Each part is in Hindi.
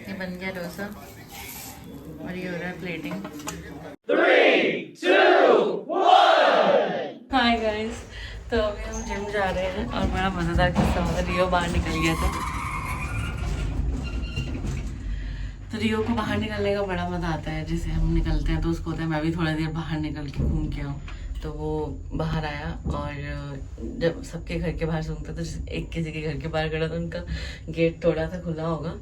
ये बन गया डोसा और ये हो रहा है प्लेटिंग। 3, 2, 1। हाय गाइस, तो अभी हम जिम जा रहे हैं और बड़ा मज़ेदार किस्सा हुआ। रियो बाहर निकल गया था, तो रियो को बाहर निकलने का बड़ा मज़ा आता है। जैसे हम निकलते हैं तो उसको होता है मैं भी थोड़ा देर बाहर निकल के घूम के आऊँ। तो वो बाहर आया और जब सबके घर के बाहर सूंघता तो एक किसी के घर के बाहर खड़ा, तो उनका गेट थोड़ा सा खुला होगा,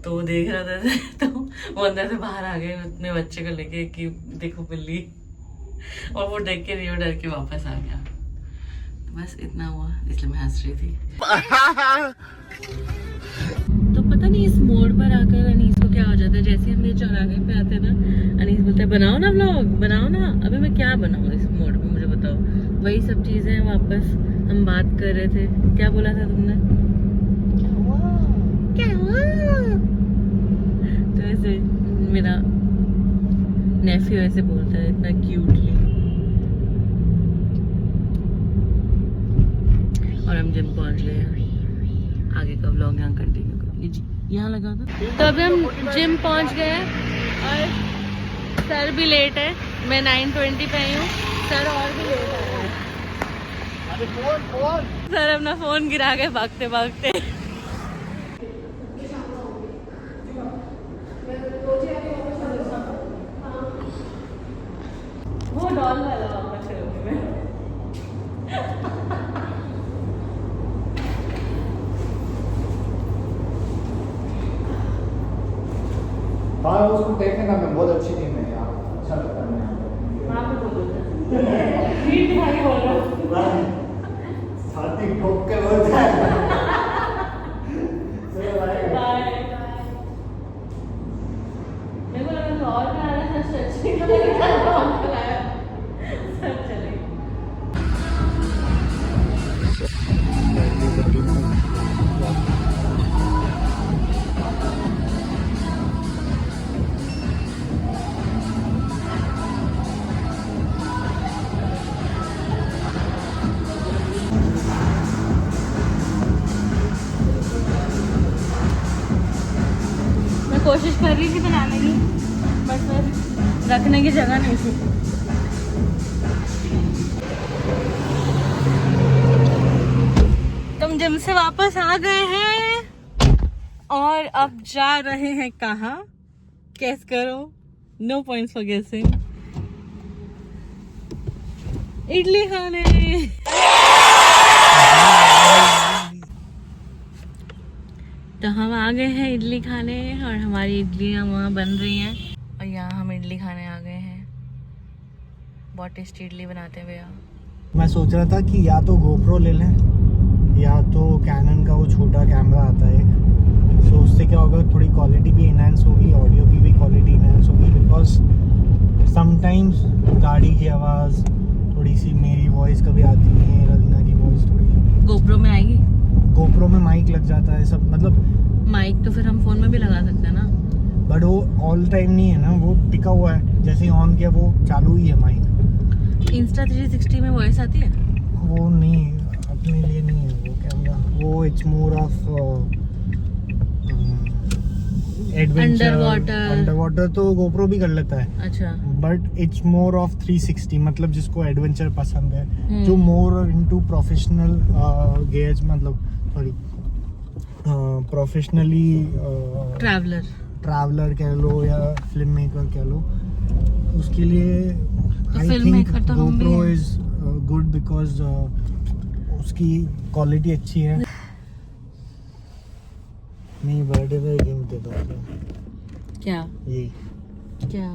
तो वो देख रहा था तो वो अंदर से बाहर आ गए अपने बच्चे को लेके कि देखो बिल्ली, और वो देख के रियो डर के वापस आ गया। तो बस इतना हुआ, इसलिए मैं हंस रही थी। तो पता नहीं इस मोड़ पर आकर अनीस को क्या हो जाता है, जैसे हम ये चौराहे पे आते हैं ना, अनीस बोलता है बनाओ ना व्लॉग, बनाओ ना। अभी मैं क्या बनाऊँ इस मोड़ पे, मुझे बताओ। वही सब चीजें वापस हम बात कर रहे थे। क्या बोला था तुमने? क्या हुआ? तो ऐसे मेरा नेफ्यू ऐसे बोलता है इतना क्यूटली। और हम जिम पहुंच गए हैं। आगे का व्लॉग यहाँ कंटिन्यू करेंगे। यहाँ लगा था। तो अभी हम जिम पहुंच गए हैं और सर भी लेट है। मैं 9:20 पे आई हूँ, सर और भी लेट आए हैं। सर अपना फोन गिरा के भागते भागते। वो डॉल वाला वापस करूँगी मैं। हाँ उसको देखने का मैं बहुत अच्छी टीम है यार, अच्छा लगता है मैं वहाँ पे बोलो मीट भाई बोल रहा हूँ। साथी ठोक के बोलता है। बाय। मेरे को लगा तो और में आ रहा था स्ट्रेचिंग का, मैंने कहा और बुलाया। सब चले। कोशिश कर रही थी बनाने की, बट फिर रखने की जगह नहीं थी। तुम जिम से वापस आ गए हैं और अब जा रहे हैं कहाँ? गेस करो। नो पॉइंट्स फॉर गेसिंग। इडली खाने। तो हम आ गए हैं इडली खाने और हमारी इडलियाँ वहाँ बन रही हैं और यहाँ हम इडली खाने आ गए हैं। बहुत टेस्टी इडली बनाते हैं भैया। मैं सोच रहा था कि या तो गोप्रो ले लें या तो कैनन का वो छोटा कैमरा आता है, सो उससे क्या होगा, थोड़ी क्वालिटी भी इनहेंस होगी, ऑडियो की भी क्वालिटी इनहेंस होगी। बिकॉज समटाइम्स गाड़ी की आवाज़ थोड़ी सी मेरी वॉइस कभी आती नहीं है, रवीना की वॉइस थोड़ी। गोप्रो में आएगी? गोप्रो में माइक लग जाता है सब, मतलब माइक तो फिर हम फोन में भी लगा सकते हैं ना। बट वो ऑल टाइम नहीं है ना, वो टिका हुआ है, जैसे ही ऑन किया वो चालू ही है माइक। इंस्टा 360 में वॉइस आती है? वो नहीं, अपने लिए नहीं है वो कैमरा, वो it's more of adventure. Under water तो गोप्रो भी कर लेता है। अच्छा। बट इट्स मोर ऑफ 360, मतलब जिसको एडवेंचर पसंद है, जो मोर इनटू प्रोफेशनल गेयर्स, मतलब सॉरी प्रोफेशनली ट्रैवलर कह लो या फिल्म मेकर कह लो, उसके लिए I think GoPro is good because उसकी क्वालिटी अच्छी है। नहीं, बर्थडे पे गिफ्ट दे दो। क्या? यही क्या?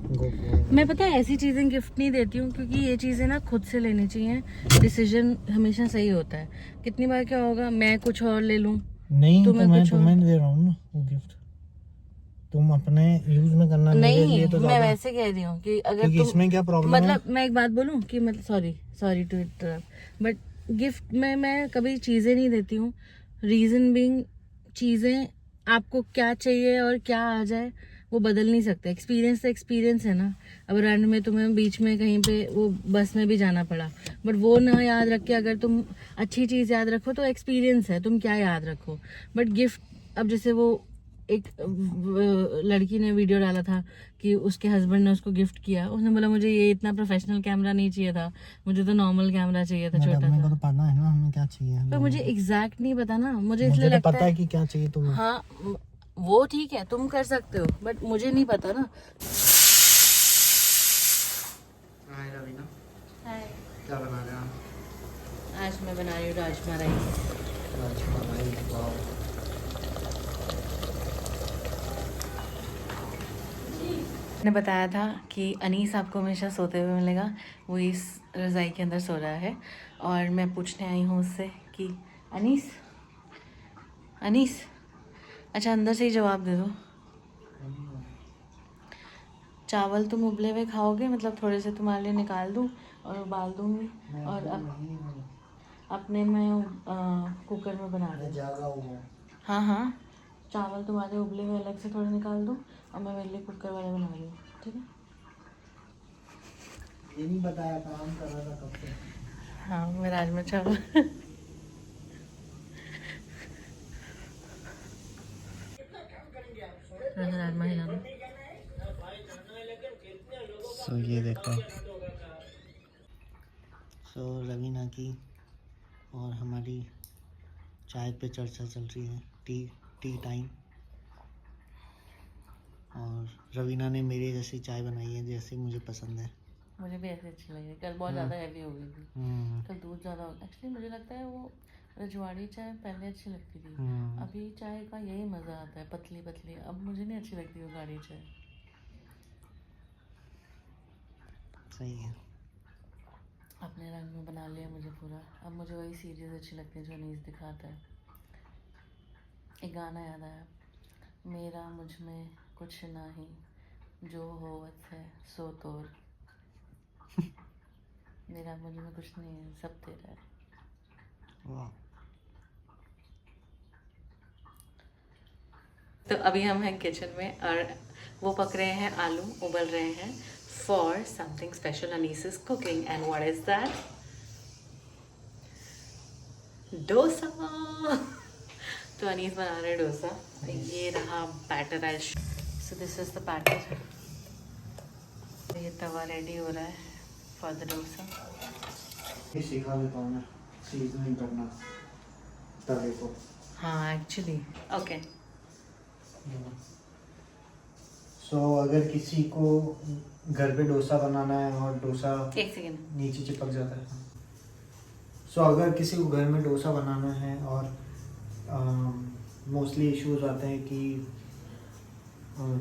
गोप्रो। मैं पता है ऐसी चीजें गिफ्ट नहीं देती हूँ, क्योंकि ये चीजें ना खुद से लेनी चाहिए। डिसीजन हमेशा सही होता है। कितनी बार क्या होगा मैं कुछ और ले लूँ, नहीं तो मैं तुम्हें दे रहा हूँ ना वो गिफ्ट, तुम अपने यूज में करना। नहीं, तो मैं वैसे कह रही हूँ कि अगर तुम, इसमें क्या प्रॉब्लम मतलब मैं एक बात बोलूँ कि मतलब sorry to interrupt, but gift में मैं कभी चीजें नहीं देती हूँ। रीजन बीइंग, चीजें आपको क्या चाहिए और क्या आ जाए वो बदल नहीं सकते। एक्सपीरियंस तो एक्सपीरियंस है ना। अब रन में तुम्हें बीच में कहीं पे वो बस में भी जाना पड़ा, बट वो ना याद रख के अगर तुम अच्छी चीज़ याद रखो तो एक्सपीरियंस है, तुम क्या याद रखो। बट गिफ्ट, अब जैसे वो एक लड़की ने वीडियो डाला था कि उसके हस्बैंड ने उसको गिफ्ट किया, उसने बोला मुझे ये इतना प्रोफेशनल कैमरा नहीं चाहिए था, मुझे तो नॉर्मल कैमरा चाहिए था, छोटा अपने को सा। तो पता है ना हमें क्या चाहिए, पर मुझे एग्जैक्ट नहीं पता ना, मुझे इसलिए मुझे तो लगता पता है कि क्या चाहिए तुम्हें। हाँ वो ठीक है, तुम कर सकते हो, बट मुझे नहीं पता ना। हाय रवीना, हाय, क्या बना रहे हैं? आज मैं बना रही हूँ राजमा राइस। राजमा राइस, वाह। मैंने बताया था कि अनीस आपको हमेशा सोते हुए मिलेगा, वो इस रज़ाई के अंदर सो रहा है, और मैं पूछने आई हूँ उससे कि अनीस, अनीस, अच्छा अंदर से ही जवाब दे दो, चावल तुम उबले हुए खाओगे, मतलब थोड़े से तुम्हारे लिए निकाल दूँ और उबाल दूँगी, और अपने में कुकर में बना दूँ। हाँ हाँ, चावल तुम्हारे उबले हुए अलग से थोड़े निकाल दूँ और मैं मेरे लिए कुकर वाले बना रही हूँ, ठीक है? ये नहीं बताया, काम कर रहा था कब से। हाँ, मैं राजमा चावल राजमा हिलाना। सो ये देखो, सो रवीना की और हमारी चाय पे चर्चा चल रही है, टी टाइम। और रवीना ने मेरी जैसी चाय बनाई है जैसी मुझे पसंद है। मुझे भी ऐसे अच्छी लगी, कल बहुत ज़्यादा हैवी हो गई थी, कल दूध ज़्यादा हो, एक्चुअली मुझे लगता है वो रजवाड़ी चाय पहले अच्छी लगती थी, अभी चाय का यही मज़ा आता है, पतली पतली, अब मुझे नहीं अच्छी लगती वो गाढ़ी चाय। सही है। अपने रंग में बना लिया मुझे पूरा, अब मुझे वही सीरीज अच्छी लगती है जो अनीस दिखाता है। एक गाना याद आया, मेरा मुझ में कुछ नहीं, जो होवत है सो तोर। मेरा मुझ में कुछ नहीं है, सब तेरा है। वाह। तो अभी हम हैं किचन में और वो पक रहे हैं आलू, उबल रहे हैं for something special Anees is cooking, and what is that? Dosa. तो अनीस बना रहे डोसा, ये रहा batter. I so this is the batter, ये तवा रेडी हो रहा है फॉर द डोसा। ये सिखा देता हूँ मैं, सीजनिंग करना तवे को। हाँ एक्चुअली, ओके। सो अगर किसी को घर पे डोसा बनाना है और डोसा एक सेकेंड, नीचे चिपक जाता है, सो अगर किसी को घर में डोसा बनाना है और मोस्टली इश्यूज आते हैं कि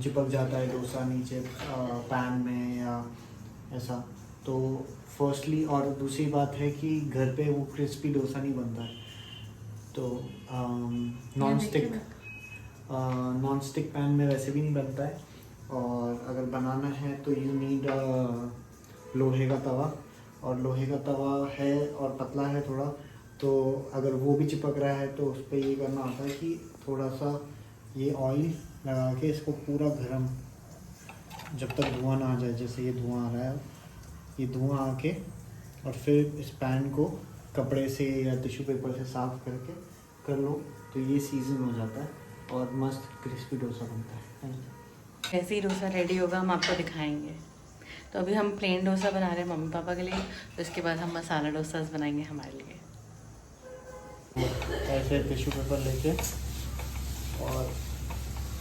चिपक जाता है डोसा नीचे पैन में या ऐसा, तो फर्स्टली, और दूसरी बात है कि घर पे वो क्रिस्पी डोसा नहीं बनता है, तो नॉन स्टिक पैन में वैसे भी नहीं बनता है, और अगर बनाना है तो यू नीड लोहे का तवा, और लोहे का तवा है और पतला है थोड़ा, तो अगर वो भी चिपक रहा है तो उस पर ये करना होता है कि थोड़ा सा ये ऑयल लगा के इसको पूरा गरम, जब तक धुआं ना आ जाए, जैसे ये धुआं आ रहा है, ये धुआं आके, और फिर इस पैन को कपड़े से या टिश्यू पेपर से साफ करके कर लो, तो ये सीजन हो जाता है और मस्त क्रिस्पी डोसा बनता है। ऐसे ही डोसा रेडी होगा, हम आपको दिखाएंगे। तो अभी हम प्लेन डोसा बना रहे हैं मम्मी पापा के लिए, तो इसके बाद हम मसाला डोसा बनाएंगे हमारे लिए। ऐसे टिश्यू पेपर लेके और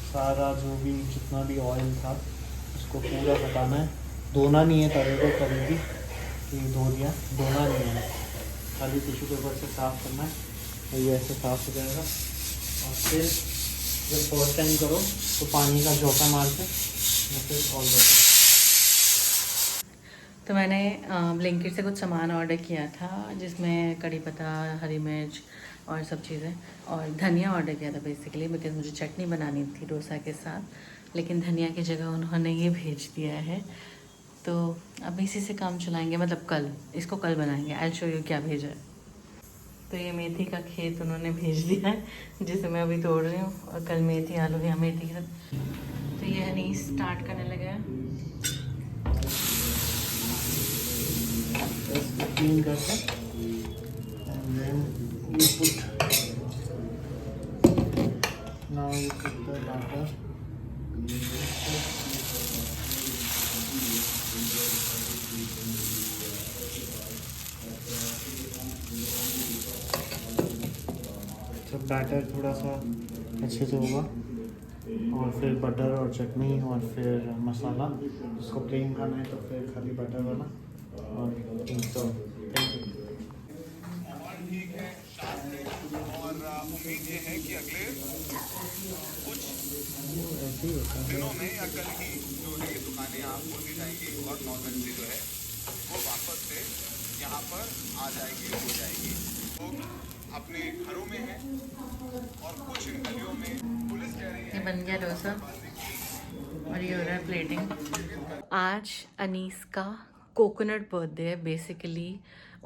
सारा जो भी जितना भी ऑयल था उसको पूरा हटाना है, धोना नहीं है तवे को कभी भी कि धो दिया, धोना नहीं है, खाली टिश्यू पेपर से साफ़ करना है, तो ये ऐसे साफ़ हो जाएगा। और फिर जब फर्स्ट टाइम करो तो पानी का झोंका मार के फिर ऑल दो। तो मैंने ब्लिंकिट से कुछ सामान ऑर्डर किया था, जिसमें कड़ी पत्ता, हरी मिर्च और सब चीज़ें, और धनिया ऑर्डर किया था बेसिकली, बिकॉज मुझे चटनी बनानी थी डोसा के साथ, लेकिन धनिया की जगह उन्होंने ये भेज दिया है। तो अब इसी से काम चलाएंगे, मतलब कल इसको कल बनाएंगे। आई विल शो यू क्या भेजा है। तो ये मेथी का खेत उन्होंने भेज दिया है, जिसे मैं अभी तोड़ रही हूँ, और कल मेथी आलू या मेथी के साथ। तो ये अनीस स्टार्ट करने लगा है, clean करके, and then you put, now now you put the batter. जब बैटर थोड़ा सा अच्छे से होगा और फिर बटर और चटनी और फिर मसाला, उसको प्लेन खाना है तो फिर खाली बटर वाला और तो थैंक यू। ठीक है शाम में, और उम्मीद ये है कि अगले कुछ दिनों में या कल ही जो है ये दुकानें यहाँ खोल दी जाएंगी और नॉर्मलसी जो है वो वापस से यहाँ पर आ जाएगी, हो जाएगी। लोग अपने घरों में हैं और कुछ इन गलियों में पुलिस कह रही है। ये बन गया डोसा और ये हो रहा है प्लेटिंग। आज अनीस का कोकोनट बर्थडे है। बेसिकली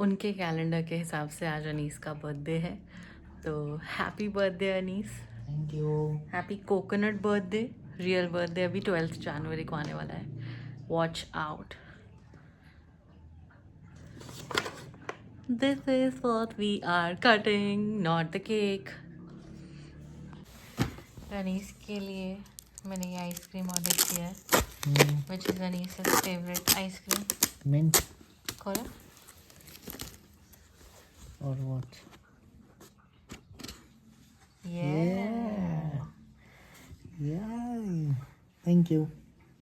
उनके कैलेंडर के हिसाब से आज अनीस का बर्थडे है, तो happy birthday Anees. Thank you. Happy coconut birthday. Real birthday अभी 12 जनवरी को आने वाला है, watch out. This is what we are cutting, not the cake. Anees के लिए मैंने ये आइसक्रीम ऑर्डर किया है, which is Anees favourite ice cream. Mint खोलो। और what? Yeah. Yeah. Thank you.